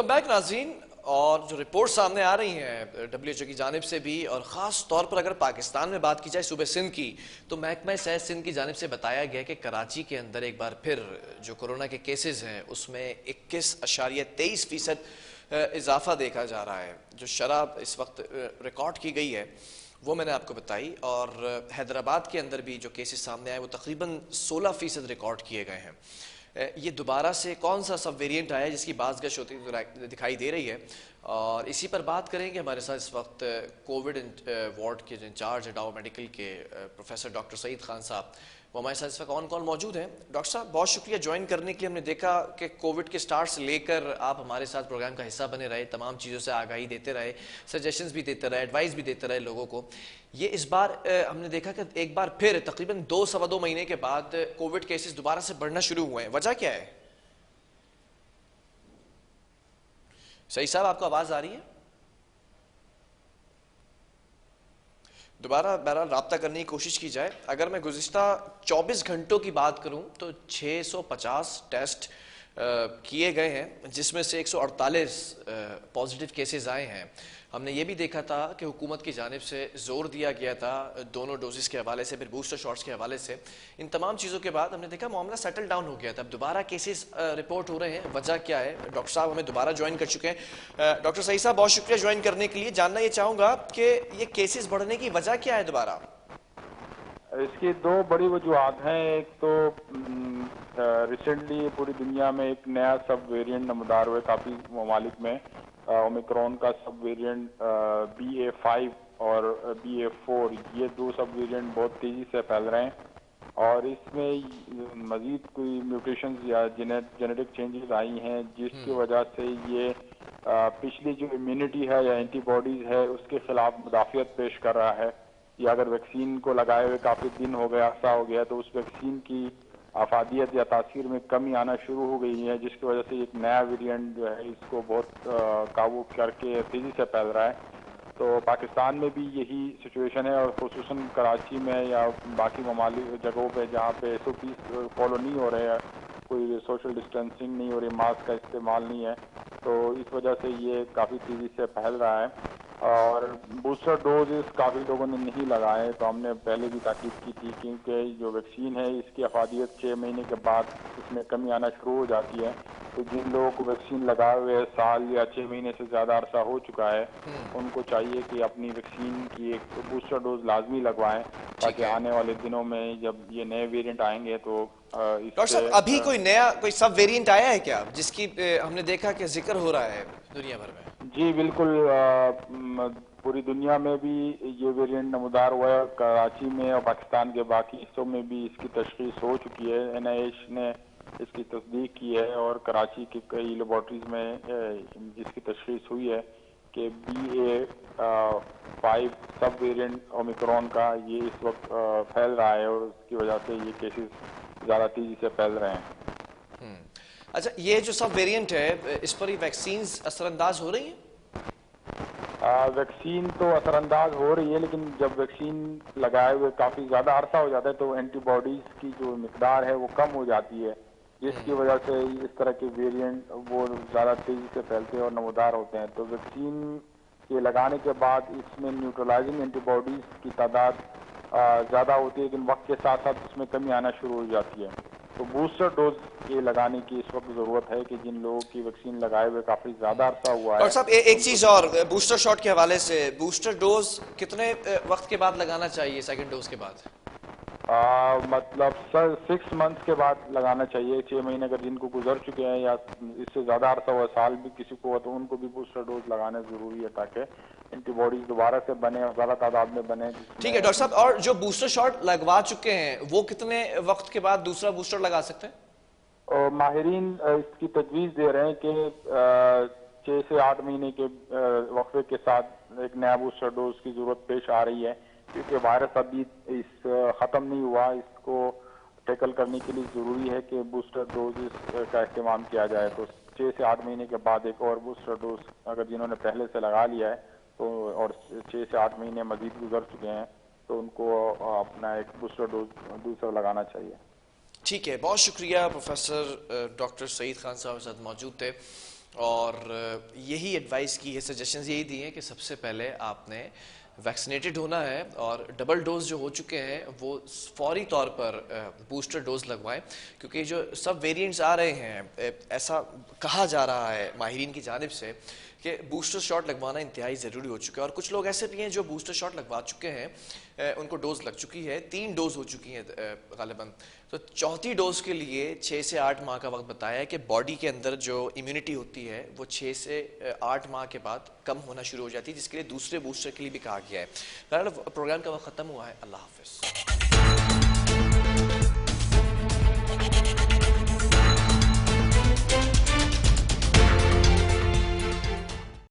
Back नाज़रीन। और जो रिपोर्ट सामने आ रही हैं WHO की जानिब से भी, और ख़ास तौर पर अगर पाकिस्तान में बात की जाए सूबे सिंध की, तो महकमा सेहत सिंध की जानिब से बताया गया कि कराची के अंदर एक बार फिर जो कोरोना के केसेस हैं उसमें 21.23% इजाफा देखा जा रहा है। जो शरह इस वक्त रिकॉर्ड की गई है वो मैंने आपको बताई, और हैदराबाद के अंदर भी जो केसेस सामने आए वो तकरीबन 16% रिकॉर्ड किए गए हैं। ये दोबारा से कौन सा सब वेरिएंट आया है जिसकी बाज़गश होती दिखाई दे रही है, और इसी पर बात करेंगे। हमारे साथ इस वक्त कोविड वार्ड के जो इंचार्ज है डाउ मेडिकल के प्रोफेसर डॉक्टर सईद खान साहब, वो हमारे साथ इस वक्त ऑन कॉल मौजूद हैं। डॉक्टर साहब बहुत शुक्रिया ज्वाइन करने के लिए। हमने देखा कि कोविड के स्टार्ट से लेकर आप हमारे साथ प्रोग्राम का हिस्सा बने रहे, तमाम चीज़ों से आगाही देते रहे, सजेशंस भी देते रहे, एडवाइस भी देते रहे लोगों को। ये इस बार हमने देखा कि एक बार फिर तकरीबन 2-2.25 महीने के बाद कोविड केसेस दोबारा से बढ़ना शुरू हुए हैं। वजह क्या है? सही साहब, आपको आवाज़ आ रही है? दोबारा बहरहाल रब्ता करने की कोशिश की जाए। अगर मैं गुज़िश्ता 24 घंटों की बात करूं तो 650 टेस्ट किए गए हैं, जिसमें से 148 पॉजिटिव केसेस आए हैं। हमने ये भी देखा था कि हुकूमत की जानिब से ज़ोर दिया गया था दोनों डोजेस के हवाले से, फिर बूस्टर शॉट्स के हवाले से। इन तमाम चीज़ों के बाद हमने देखा मामला सेटल डाउन हो गया था। अब दोबारा केसेस रिपोर्ट हो रहे हैं, वजह क्या है? डॉक्टर साहब हमें दोबारा ज्वाइन कर चुके हैं। डॉक्टर सईद साहब बहुत शुक्रिया ज्वाइन करने के लिए। जानना ये चाहूँगा कि ये केसेस बढ़ने की वजह क्या है दोबारा? इसकी दो बड़ी वजूहत हैं। एक तो रिसेंटली पूरी दुनिया में एक नया सब वेरिएंट नमदार हुए काफ़ी ममालिक में। ओमिक्रॉन का सब वेरिएंट BA.5 और BA.4, ये दो सब वेरिएंट बहुत तेज़ी से फैल रहे हैं, और इसमें मज़ीद कोई म्यूटेशंस या जेनेटिक चेंजेस आई हैं जिसकी वजह से ये पिछली जो इम्यूनिटी है या एंटीबॉडीज़ है उसके खिलाफ मुदाफ़ियत पेश कर रहा है। या अगर वैक्सीन को लगाए हुए काफ़ी दिन हो गया, अरसा हो गया, तो उस वैक्सीन की अफादियत या तासीर में कमी आना शुरू हो गई है, जिसकी वजह से एक नया वेरिएंट जो है इसको बहुत काबू करके तेज़ी से फैल रहा है। तो पाकिस्तान में भी यही सिचुएशन है, और खुसूसन कराची में या बाकी ममालिक जगहों पे जहाँ पे SOP फॉलो नहीं हो रहे हैं, कोई सोशल डिस्टेंसिंग नहीं हो रही, मास्क का इस्तेमाल नहीं है, तो इस वजह से ये काफ़ी तेज़ी से फैल रहा है। और बूस्टर डोजेस काफ़ी लोगों ने नहीं लगाए, तो हमने पहले भी ताकीद की थी, क्योंकि जो वैक्सीन है इसकी अफादियत 6 महीने के बाद इसमें कमी आना शुरू हो जाती है। तो जिन लोगों को वैक्सीन लगाए हुए साल या 6 महीने से ज़्यादा अरसा हो चुका है, उनको चाहिए कि अपनी वैक्सीन की एक बूस्टर डोज लाजमी लगवाएं, ताकि आने वाले दिनों में जब ये नए वेरिएंट आएंगे तो डॉक्टर साहब अभी कोई नया कोई सब वेरिएंट आया है क्या जिसकी हमने देखा कि जिक्र हो रहा है दुनिया भर में? जी बिल्कुल, पूरी दुनिया में भी ये वेरिएंट नमदार हुआ है। कराची में और पाकिस्तान के बाकी हिस्सों में भी इसकी तशखीस हो चुकी है। NIH ने इसकी तस्दीक की है, और कराची के कई लेबॉर्ट्रीज में जिसकी तशखीस हुई है कि BA.5 सब वेरिएंट ओमिक्रॉन का ये इस वक्त फैल रहा है, और उसकी वजह से ये केसेस ज़्यादा तेज़ी से फैल रहे हैं। अच्छा, ये जो सब वेरिएंट है इस पर वैक्सीन असरअंदाज हो रही है? वैक्सीन तो असरअंदाज हो रही है, लेकिन जब वैक्सीन लगाए हुए काफ़ी ज़्यादा अरसा हो जाता है तो एंटीबॉडीज़ की जो मिकदार है वो कम हो जाती है, जिसकी वजह से इस तरह के वेरिएंट वो ज़्यादा तेज़ी से फैलते हैं और नमदार होते हैं। तो वैक्सीन के लगाने के बाद इसमें न्यूट्रलाइजिंग एंटीबॉडीज़ की तादाद ज़्यादा होती है, लेकिन वक्त के साथ साथ इसमें कमी आना शुरू हो जाती है। तो बूस्टर डोज ये लगाने की इस वक्त जरूरत है कि जिन लोगों की वैक्सीन लगाए हुए काफी ज्यादा अरसा हुआ है। डॉक्टर साहब एक चीज और, बूस्टर शॉट के हवाले से, बूस्टर डोज कितने वक्त के बाद लगाना चाहिए सेकंड डोज के बाद? मतलब 6 मंथ्स के बाद लगाना चाहिए। 6 महीने अगर जिनको गुजर चुके हैं या इससे ज्यादा अरसा हुआ, साल भी किसी को हो, तो उनको भी बूस्टर डोज लगाना जरूरी है ताकि एंटीबॉडीज दोबारा से बने और ज्यादा तादाद में बने। ठीक है डॉक्टर साहब, और जो बूस्टर शॉट लगवा चुके हैं वो कितने वक्त के बाद दूसरा बूस्टर लगा सकते हैं? और माहिरीन इसकी तजवीज़ दे रहे हैं कि 6 से 8 महीने के वक्फे के साथ एक नया बूस्टर डोज की जरूरत पेश आ रही है, क्योंकि वायरस अभी ख़त्म नहीं हुआ। इसको टैकल करने के लिए ज़रूरी है कि बूस्टर डोज का इस्तेमाल किया जाए। तो 6 से 8 महीने के बाद एक और बूस्टर डोज अगर जिन्होंने पहले से लगा लिया है तो, और 6 से 8 महीने मजीद गुजर चुके हैं, तो उनको अपना एक बूस्टर डोज दूसरा लगाना चाहिए। ठीक है, बहुत शुक्रिया प्रोफेसर डॉक्टर सईद खान साहब साथ मौजूद थे। और यही एडवाइस की है, सजेशंस यही दी हैं कि सबसे पहले आपने वैक्सीनेटेड होना है और डबल डोज जो हो चुके हैं वो फौरी तौर पर बूस्टर डोज लगवाएं, क्योंकि जो सब वेरिएंट्स आ रहे हैं ऐसा कहा जा रहा है माहिरीन की जानिब से कि बूस्टर शॉट लगवाना इंतहाई ज़रूरी हो चुका है। और कुछ लोग ऐसे भी हैं जो बूस्टर शॉट लगवा चुके हैं, उनको डोज लग चुकी है, 3 डोज हो चुकी हैं गालिबन। तो चौथी डोज के लिए 6 से 8 माह का वक्त बताया है कि बॉडी के अंदर जो इम्यूनिटी होती है वो 6 से 8 माह के बाद कम होना शुरू हो जाती है, जिसके लिए दूसरे बूस्टर के लिए भी कहा गया है। बहरहाल प्रोग्राम का वक्त ख़त्म हुआ है। अल्लाह हाफिज़।